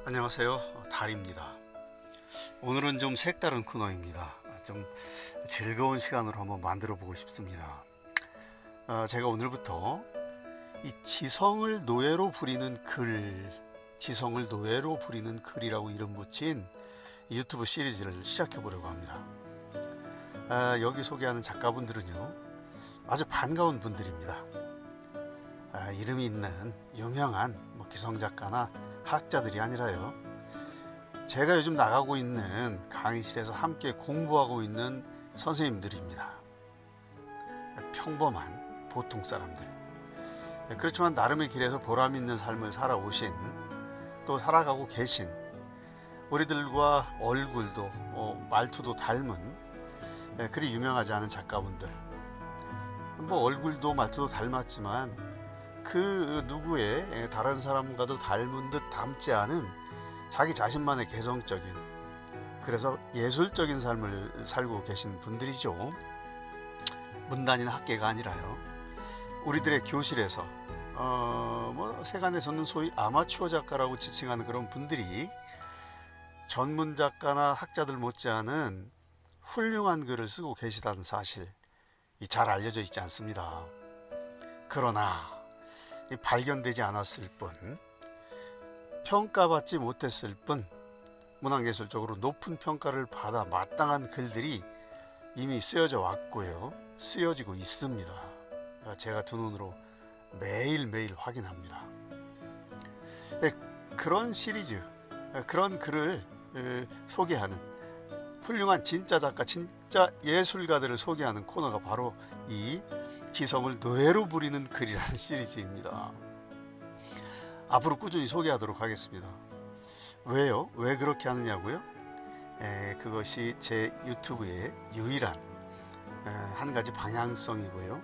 안녕하세요, 달입니다. 오늘은 좀 색다른 코너입니다. 좀 즐거운 시간으로 한번 만들어 보고 싶습니다. 제가 오늘부터 이 지성을 노예로 부리는 지성을 노예로 부리는 글이라고 이름 붙인 유튜브 시리즈를 시작해 보려고 합니다. 여기 소개하는 작가분들은요, 아주 반가운 분들입니다. 이름이 있는 유명한 기성작가나 학자들이 아니라요, 제가 요즘 나가고 있는 강의실에서 함께 공부하고 있는 선생님들입니다. 평범한 보통 사람들, 그렇지만 나름의 길에서 보람 있는 삶을 살아오신, 또 살아가고 계신, 우리들과 얼굴도 말투도 닮은 그리 유명하지 않은 작가분들. 얼굴도 말투도 닮았지만 그 누구의 다른 사람과도 닮은 듯 닮지 않은 자기 자신만의 개성적인, 그래서 예술적인 삶을 살고 계신 분들이죠. 문단이나 학계가 아니라요, 우리들의 교실에서 세간에서는 소위 아마추어 작가라고 지칭하는 그런 분들이 전문 작가나 학자들 못지않은 훌륭한 글을 쓰고 계시다는 사실 잘 알려져 있지 않습니다. 그러나 발견되지 않았을 뿐, 평가받지 못했을 뿐, 문학예술적으로 높은 평가를 받아 마땅한 글들이 이미 쓰여져 왔고요, 쓰여지고 있습니다. 제가 두 눈으로 매일매일 확인합니다. 그런 시리즈, 그런 글을 소개하는 훌륭한 진짜 작가, 진짜 예술가들을 소개하는 코너가 바로 이 지성을 노예로 부리는 글이라는 시리즈입니다. 앞으로 꾸준히 소개하도록 하겠습니다. 왜요? 왜 그렇게 하느냐고요? 그것이 제 유튜브의 유일한 한 가지 방향성이고요,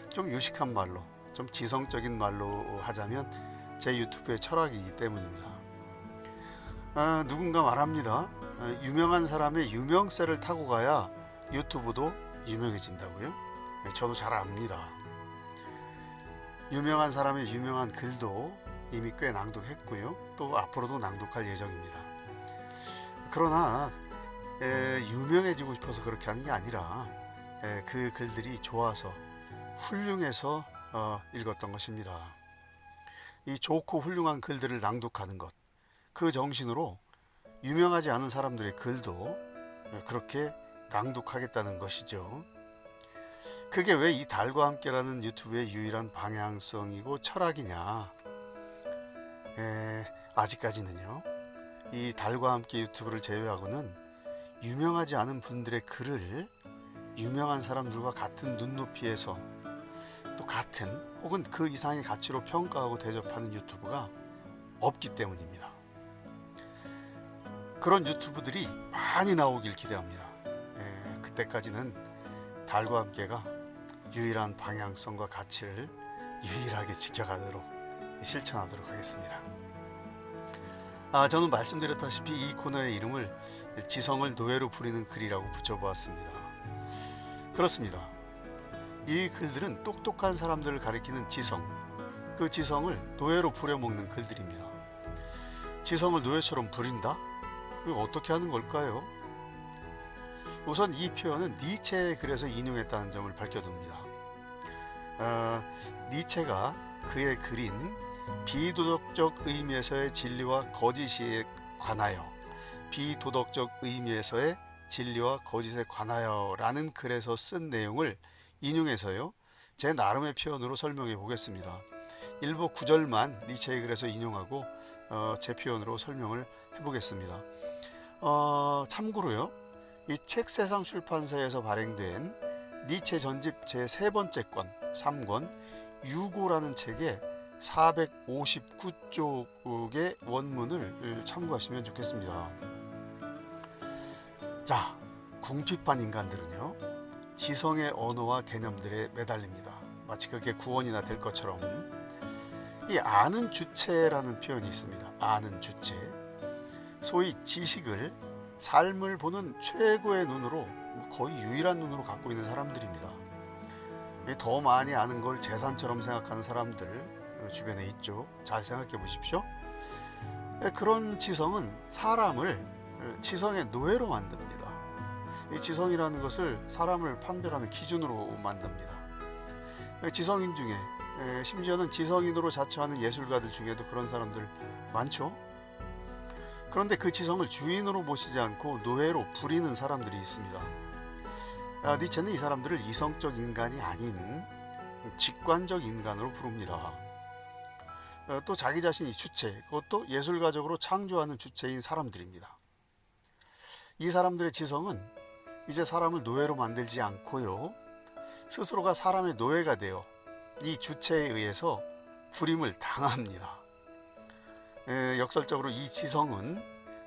좀 유식한 말로, 좀 지성적인 말로 하자면 제 유튜브의 철학이기 때문입니다. 누군가 말합니다. 유명한 사람의 유명세를 타고 가야 유튜브도 유명해진다고요? 저도 잘 압니다. 유명한 사람의 유명한 글도 이미 꽤 낭독했고요, 또 앞으로도 낭독할 예정입니다. 그러나 유명해지고 싶어서 그렇게 하는 게 아니라 그 글들이 좋아서, 훌륭해서 읽었던 것입니다. 이 좋고 훌륭한 글들을 낭독하는 것, 그 정신으로 유명하지 않은 사람들의 글도 그렇게 낭독하겠다는 것이죠. 그게 왜 이 달과 함께라는 유튜브의 유일한 방향성이고 철학이냐? 아직까지는요, 이 달과 함께 유튜브를 제외하고는 유명하지 않은 분들의 글을 유명한 사람들과 같은 눈높이에서, 또 같은 혹은 그 이상의 가치로 평가하고 대접하는 유튜브가 없기 때문입니다. 그런 유튜브들이 많이 나오길 기대합니다. 그때까지는 달과 함께가 유일한 방향성과 가치를 유일하게 지켜가도록, 실천하도록 하겠습니다. 저는 말씀드렸다시피 이 코너의 이름을 지성을 노예로 부리는 글이라고 붙여보았습니다. 그렇습니다. 이 글들은 똑똑한 사람들을 가리키는 지성, 그 지성을 노예로 부려먹는 글들입니다. 지성을 노예처럼 부린다? 이거 어떻게 하는 걸까요? 우선 이 표현은 니체의 글에서 인용했다는 점을 밝혀둡니다. 니체가 그의 글인 비도덕적 의미에서의 진리와 거짓에 관하여, 비도덕적 의미에서의 진리와 거짓에 관하여 라는 글에서 쓴 내용을 인용해서요, 제 나름의 표현으로 설명해 보겠습니다. 일부 구절만 니체의 글에서 인용하고 제 표현으로 설명을 해보겠습니다. 참고로요, 이 책세상 출판사에서 발행된 니체 전집 제3번째 권 3권 유고라는 책에 459쪽의 원문을 참고하시면 좋겠습니다. 자, 궁핍한 인간들은요, 지성의 언어와 개념들에 매달립니다. 마치 그게 구원이나 될 것처럼. 이 아는 주체라는 표현이 있습니다. 아는 주체, 소위 지식을, 삶을 보는 최고의 눈으로, 거의 유일한 눈으로 갖고 있는 사람들입니다. 더 많이 아는 걸 재산처럼 생각하는 사람들 주변에 있죠. 잘 생각해 보십시오. 그런 지성은 사람을 지성의 노예로 만듭니다. 이 지성이라는 것을 사람을 판별하는 기준으로 만듭니다. 지성인 중에 심지어는 지성인으로 자처하는 예술가들 중에도 그런 사람들 많죠. 그런데 그 지성을 주인으로 모시지 않고 노예로 부리는 사람들이 있습니다. 니체는 이 사람들을 이성적 인간이 아닌 직관적 인간으로 부릅니다. 또 자기 자신이 주체, 그것도 예술가적으로 창조하는 주체인 사람들입니다. 이 사람들의 지성은 이제 사람을 노예로 만들지 않고요, 스스로가 사람의 노예가 되어 이 주체에 의해서 부림을 당합니다. 역설적으로 이 지성은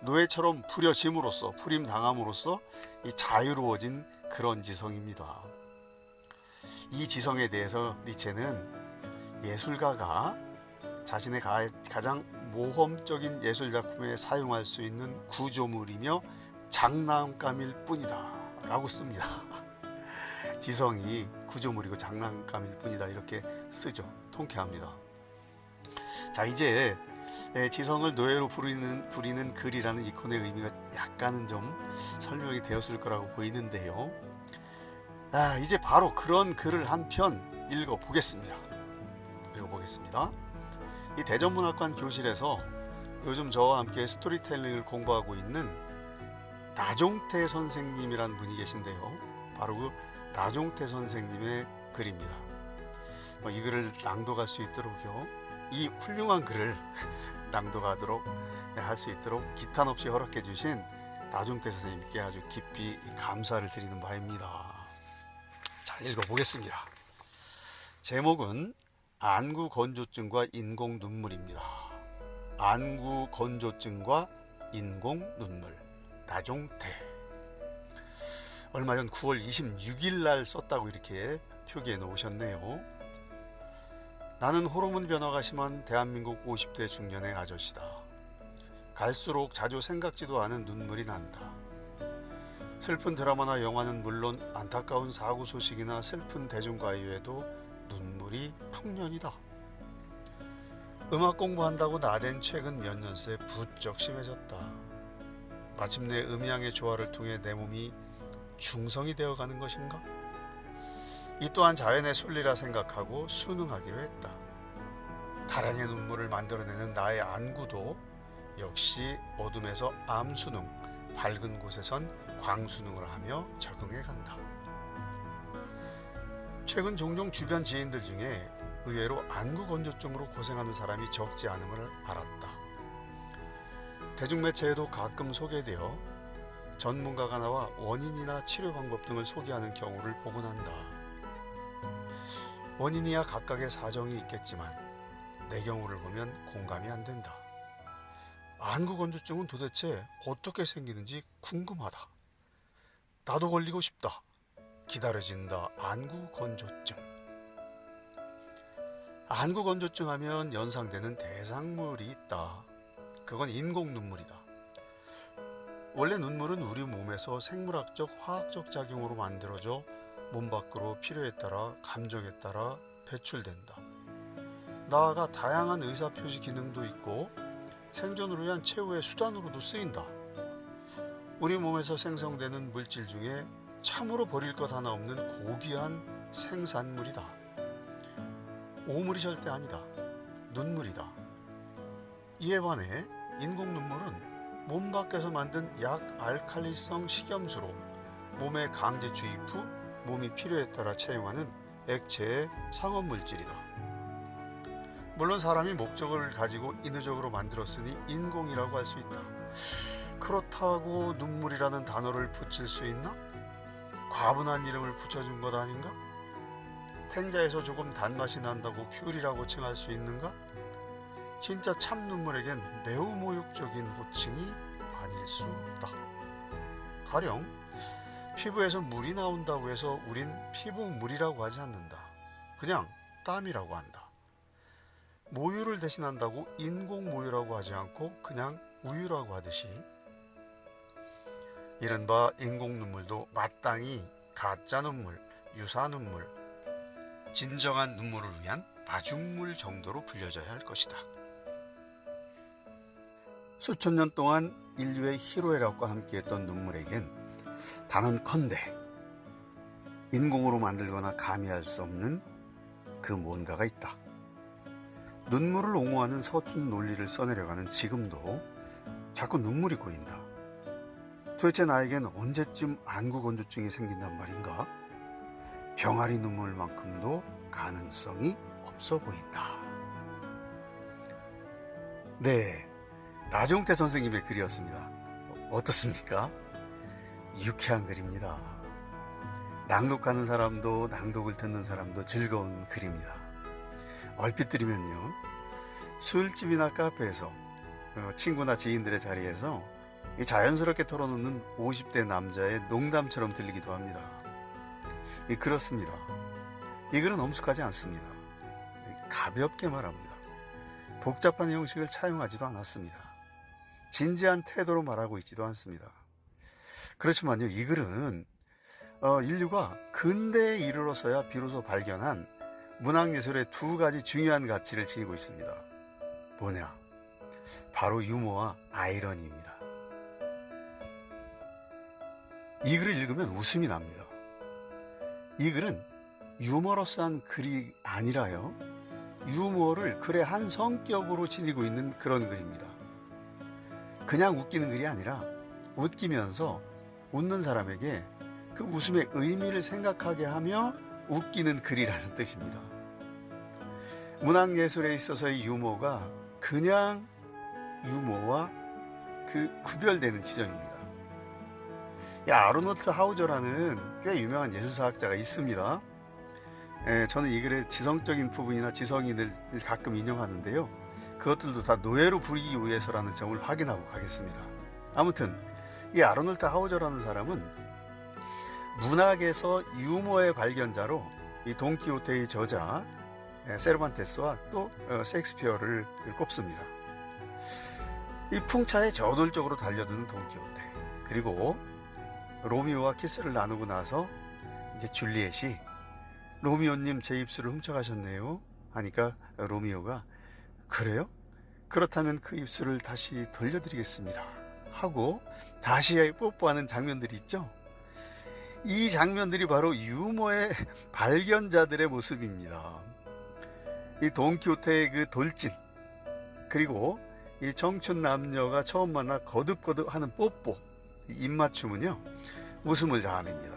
노예처럼 부려짐으로써, 부림 당함으로써 이 자유로워진 그런 지성입니다. 이 지성에 대해서 니체는 예술가가 자신의 가장 모험적인 예술작품에 사용할 수 있는 구조물이며 장난감일 뿐이다 라고 씁니다. 지성이 구조물이고 장난감일 뿐이다 이렇게 쓰죠. 통쾌합니다. 자, 이제 지성을 노예로 부리는 글이라는 이콘의 의미가 약간은 좀 설명이 되었을 거라고 보이는데요. 이제 바로 그런 글을 한 편 읽어보겠습니다. 이 대전문학관 교실에서 요즘 저와 함께 스토리텔링을 공부하고 있는 나종태 선생님이라는 분이 계신데요. 바로 그 나종태 선생님의 글입니다. 이 글을 낭독할 수 있도록요, 이 훌륭한 글을 낭독하도록 할 수 있도록 기탄 없이 허락해 주신 나종태 선생님께 아주 깊이 감사를 드리는 바입니다. 자, 읽어보겠습니다. 제목은 안구건조증과 인공눈물입니다. 안구건조증과 인공눈물, 나종태. 얼마 전 9월 26일 날 썼다고 이렇게 표기해 놓으셨네요. 나는 호르몬 변화가 심한 대한민국 50대 중년의 아저씨다. 갈수록 자주 생각지도 않은 눈물이 난다. 슬픈 드라마나 영화는 물론 안타까운 사고 소식이나 슬픈 대중가요에도 눈물이 풍년이다. 음악 공부한다고 나댄 최근 몇 년 새 부쩍 심해졌다. 마침내 음향의 조화를 통해 내 몸이 중성이 되어가는 것인가? 이 또한 자연의 순리라 생각하고 순응하기로 했다. 다량의 눈물을 만들어내는 나의 안구도 역시 어둠에서 암순응, 밝은 곳에선 광순응을 하며 적응해 간다. 최근 종종 주변 지인들 중에 의외로 안구건조증으로 고생하는 사람이 적지 않음을 알았다. 대중매체에도 가끔 소개되어 전문가가 나와 원인이나 치료 방법 등을 소개하는 경우를 보곤 한다. 원인이야 각각의 사정이 있겠지만 내 경우를 보면 공감이 안 된다. 안구건조증은 도대체 어떻게 생기는지 궁금하다. 나도 걸리고 싶다. 기다려진다. 안구건조증. 안구건조증 하면 연상되는 대상물이 있다. 그건 인공눈물이다. 원래 눈물은 우리 몸에서 생물학적, 화학적 작용으로 만들어져 몸 밖으로 필요에 따라, 감정에 따라 배출된다. 나아가 다양한 의사표시 기능도 있고 생존을 위한 최후의 수단으로도 쓰인다. 우리 몸에서 생성되는 물질 중에 참으로 버릴 것 하나 없는 고귀한 생산물이다. 오물이 절대 아니다. 눈물이다. 이에 반해 인공눈물은 몸 밖에서 만든 약알칼리성 식염수로 몸에 강제 주입 후 몸이 필요에 따라 채용하는 액체의 상업물질이다. 물론 사람이 목적을 가지고 인위적으로 만들었으니 인공이라고 할 수 있다. 그렇다고 눈물이라는 단어를 붙일 수 있나? 과분한 이름을 붙여준 것 아닌가? 탱자에서 조금 단맛이 난다고 귤이라고 칭할 수 있는가? 진짜 참 눈물에겐 매우 모욕적인 호칭이 아닐 수 없다. 가령 피부에서 물이 나온다고 해서 우린 피부물이라고 하지 않는다. 그냥 땀이라고 한다. 모유를 대신한다고 인공모유라고 하지 않고 그냥 우유라고 하듯이 이른바 인공눈물도 마땅히 가짜 눈물, 유사 눈물, 진정한 눈물을 위한 마중물 정도로 불려져야 할 것이다. 수천 년 동안 인류의 희로애락과 함께했던 눈물에겐 단언컨대 인공으로 만들거나 가미할 수 없는 그 뭔가가 있다. 눈물을 옹호하는 서툰 논리를 써내려가는 지금도 자꾸 눈물이 고인다. 도대체 나에겐 언제쯤 안구건조증이 생긴단 말인가? 병아리 눈물만큼도 가능성이 없어 보인다. 네, 나종태 선생님의 글이었습니다. 어떻습니까? 유쾌한 글입니다. 낭독하는 사람도 낭독을 듣는 사람도 즐거운 글입니다. 얼핏 들으면요, 술집이나 카페에서 친구나 지인들의 자리에서 자연스럽게 털어놓는 50대 남자의 농담처럼 들리기도 합니다. 그렇습니다. 이 글은 엄숙하지 않습니다. 가볍게 말합니다. 복잡한 형식을 차용하지도 않았습니다. 진지한 태도로 말하고 있지도 않습니다. 그렇지만요, 이 글은 인류가 근대에 이르러서야 비로소 발견한 문학예술의 두 가지 중요한 가치를 지니고 있습니다. 뭐냐? 바로 유머와 아이러니입니다. 이 글을 읽으면 웃음이 납니다. 이 글은 유머러스한 글이 아니라요, 유머를 글의 한 성격으로 지니고 있는 그런 글입니다. 그냥 웃기는 글이 아니라 웃기면서 웃는 사람에게 그 웃음의 의미를 생각하게 하며 웃기는 글이라는 뜻입니다. 문학예술에 있어서의 유머가 그냥 유머와 구별되는 지점입니다. 아르노트 하우저라는 꽤 유명한 예술사학자가 있습니다. 저는 이 글의 지성적인 부분이나 지성인을 가끔 인용하는데요, 그것들도 다 노예로 부리기 위해서라는 점을 확인하고 가겠습니다. 아무튼 이 아르노트 하우저라는 사람은 문학에서 유머의 발견자로 이 돈키호테의 저자 세르반테스와 또 셰익스피어를 꼽습니다. 이 풍차에 저돌적으로 달려드는 돈키호테, 그리고 로미오와 키스를 나누고 나서 이제 줄리엣이 로미오님 제 입술을 훔쳐가셨네요 하니까 로미오가 그래요? 그렇다면 그 입술을 다시 돌려드리겠습니다 하고 다시 뽀뽀하는 장면들이 있죠. 이 장면들이 바로 유머의 발견자들의 모습입니다. 이 돈키호테의 그 돌진, 그리고 이 청춘 남녀가 처음 만나 거듭거듭 하는 뽀뽀, 입맞춤은요 웃음을 자아냅니다.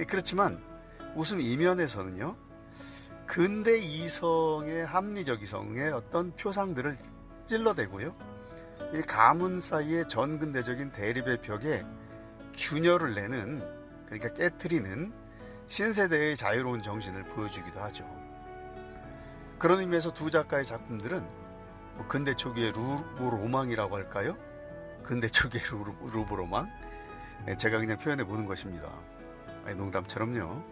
그렇지만 웃음 이면에서는요, 근대 이성의 합리적 이성의 어떤 표상들을 찔러대고요, 이 가문 사이의 전근대적인 대립의 벽에 균열을 내는, 그러니까 깨트리는 신세대의 자유로운 정신을 보여주기도 하죠. 그런 의미에서 두 작가의 작품들은 근대 초기의 루브로망이라고 할까요? 근대 초기의 루브로망? 제가 그냥 표현해 보는 것입니다. 농담처럼요.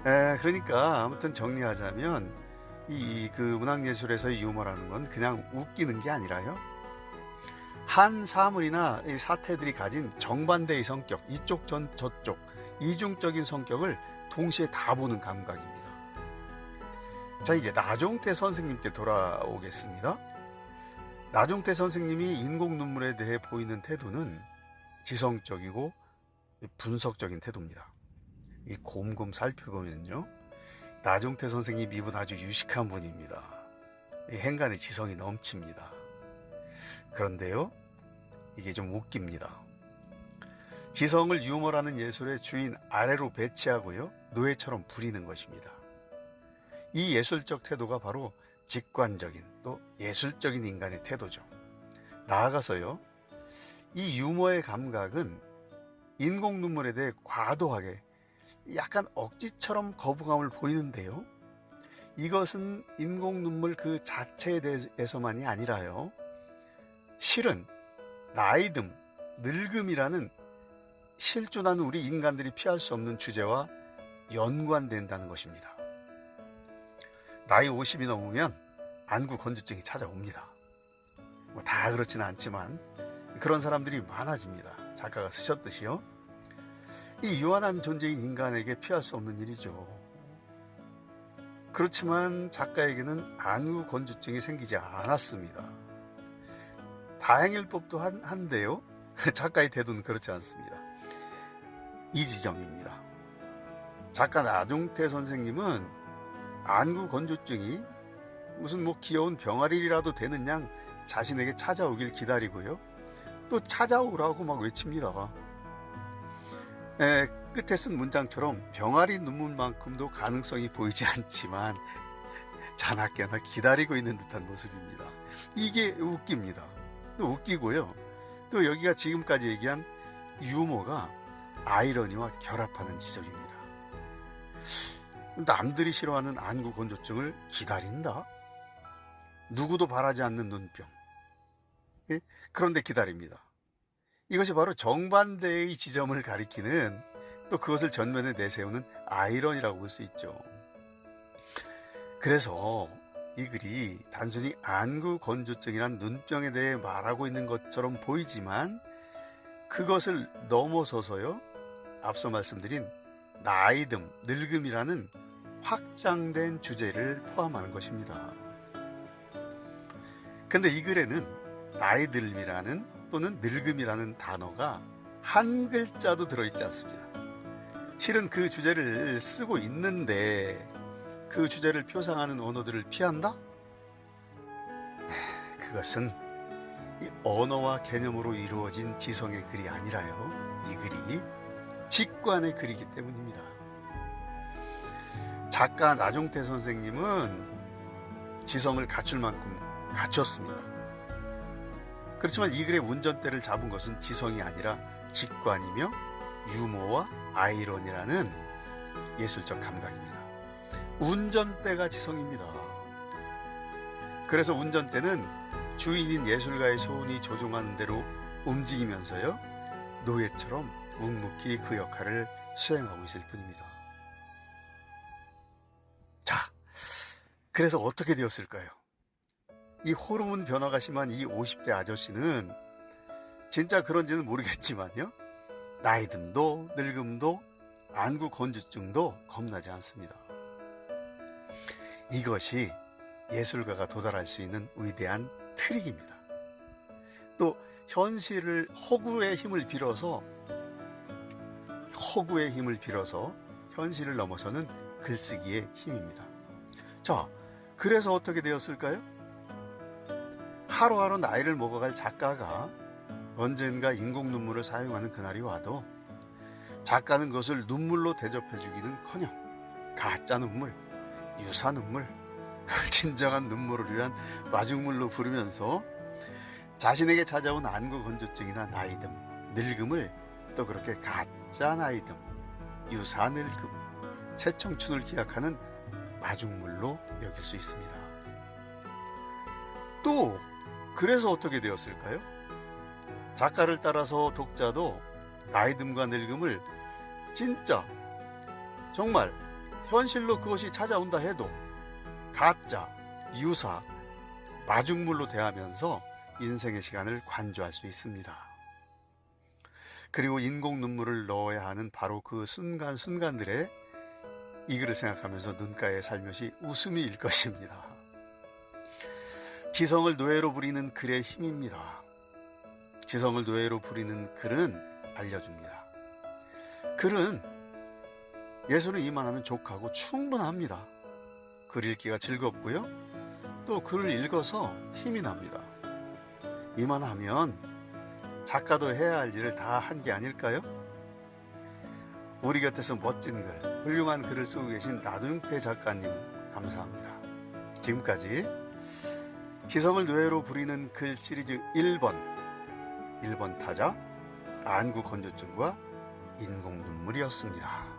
그러니까 아무튼 정리하자면 그 문학예술에서의 유머라는 건 그냥 웃기는 게 아니라요, 한 사물이나 이 사태들이 가진 정반대의 성격, 이쪽 전 저쪽 이중적인 성격을 동시에 다 보는 감각입니다. 자, 이제 나종태 선생님께 돌아오겠습니다. 나종태 선생님이 인공 눈물에 대해 보이는 태도는 지성적이고 분석적인 태도입니다. 이 곰곰 살펴보면요, 나종태 선생님 입은 아주 유식한 분입니다. 이 행간의 지성이 넘칩니다. 그런데요, 이게 좀 웃깁니다. 지성을 유머라는 예술의 주인 아래로 배치하고요, 노예처럼 부리는 것입니다. 이 예술적 태도가 바로 직관적인 또 예술적인 인간의 태도죠. 나아가서요, 이 유머의 감각은 인공 눈물에 대해 과도하게 약간 억지처럼 거부감을 보이는데요, 이것은 인공 눈물 그 자체에 대해서만이 아니라요, 실은 나이듦, 늙음이라는 실존하는 우리 인간들이 피할 수 없는 주제와 연관된다는 것입니다. 나이 50이 넘으면 안구 건조증이 찾아옵니다. 다 그렇지는 않지만 그런 사람들이 많아집니다. 작가가 쓰셨듯이요. 이 유한한 존재인 인간에게 피할 수 없는 일이죠. 그렇지만 작가에게는 안구 건조증이 생기지 않았습니다. 다행일 법도 한데요. 작가의 태도는 그렇지 않습니다. 이 지점입니다. 작가 나중태 선생님은 안구 건조증이 무슨 귀여운 병아리라도 되는 양 자신에게 찾아오길 기다리고요. 또 찾아오라고 막 외칩니다. 끝에 쓴 문장처럼 병아리 눈물만큼도 가능성이 보이지 않지만 자나깨나 기다리고 있는 듯한 모습입니다. 이게 웃깁니다. 또 웃기고요. 또 여기가 지금까지 얘기한 유머가 아이러니와 결합하는 지점입니다. 남들이 싫어하는 안구 건조증을 기다린다? 누구도 바라지 않는 눈병. 그런데 기다립니다. 이것이 바로 정반대의 지점을 가리키는, 또 그것을 전면에 내세우는 아이러니라고 볼 수 있죠. 그래서 이 글이 단순히 안구 건조증이란 눈병에 대해 말하고 있는 것처럼 보이지만 그것을 넘어서서요, 앞서 말씀드린 나이듦, 늙음이라는 확장된 주제를 포함하는 것입니다. 근데 이 글에는 나이듦이라는 또는 늙음이라는 단어가 한 글자도 들어있지 않습니다. 실은 그 주제를 쓰고 있는데 그 주제를 표상하는 언어들을 피한다? 그것은 이 언어와 개념으로 이루어진 지성의 글이 아니라요, 이 글이 직관의 글이기 때문입니다. 작가 나중태 선생님은 지성을 갖출 만큼 갖췄습니다. 그렇지만 이 글의 운전대를 잡은 것은 지성이 아니라 직관이며 유머와 아이러니라는 예술적 감각입니다. 운전대가 지성입니다. 그래서 운전대는 주인인 예술가의 손이 조종하는 대로 움직이면서요, 노예처럼 묵묵히 그 역할을 수행하고 있을 뿐입니다. 자, 그래서 어떻게 되었을까요? 이 호르몬 변화가 심한 이 50대 아저씨는 진짜 그런지는 모르겠지만요, 나이듦도 늙음도 안구 건조증도 겁나지 않습니다. 이것이 예술가가 도달할 수 있는 위대한 트릭입니다. 또 현실을 허구의 힘을 빌어서 현실을 넘어서는 글쓰기의 힘입니다. 자, 그래서 어떻게 되었을까요? 하루하루 나이를 먹어갈 작가가 언젠가 인공 눈물을 사용하는 그날이 와도 작가는 그것을 눈물로 대접해주기는커녕 가짜 눈물, 유사 눈물, 진정한 눈물을 위한 마중물로 부르면서 자신에게 찾아온 안구 건조증이나 나이듦, 늙음을 또 그렇게 가짜 나이듦, 유사 늙음, 새 청춘을 기약하는 마중물로 여길 수 있습니다. 또 그래서 어떻게 되었을까요? 작가를 따라서 독자도 나이듦과 늙음을 진짜 정말 현실로 그것이 찾아온다 해도 가짜, 유사, 마중물로 대하면서 인생의 시간을 관조할 수 있습니다. 그리고 인공 눈물을 넣어야 하는 바로 그 순간순간들에 이 글을 생각하면서 눈가에 살며시 웃음이 일 것입니다. 지성을 노예로 부리는 글의 힘입니다. 지성을 노예로 부리는 글은 알려줍니다. 글은 예술은 이만하면 족하고 충분합니다. 글 읽기가 즐겁고요, 또 글을 읽어서 힘이 납니다. 이만하면 작가도 해야 할 일을 다 한 게 아닐까요? 우리 곁에서 멋진 글, 훌륭한 글을 쓰고 계신 나중태 작가님 감사합니다. 지금까지 지성을 노예로 부리는 글 시리즈 1번 타자 안구 건조증과 인공 눈물이었습니다.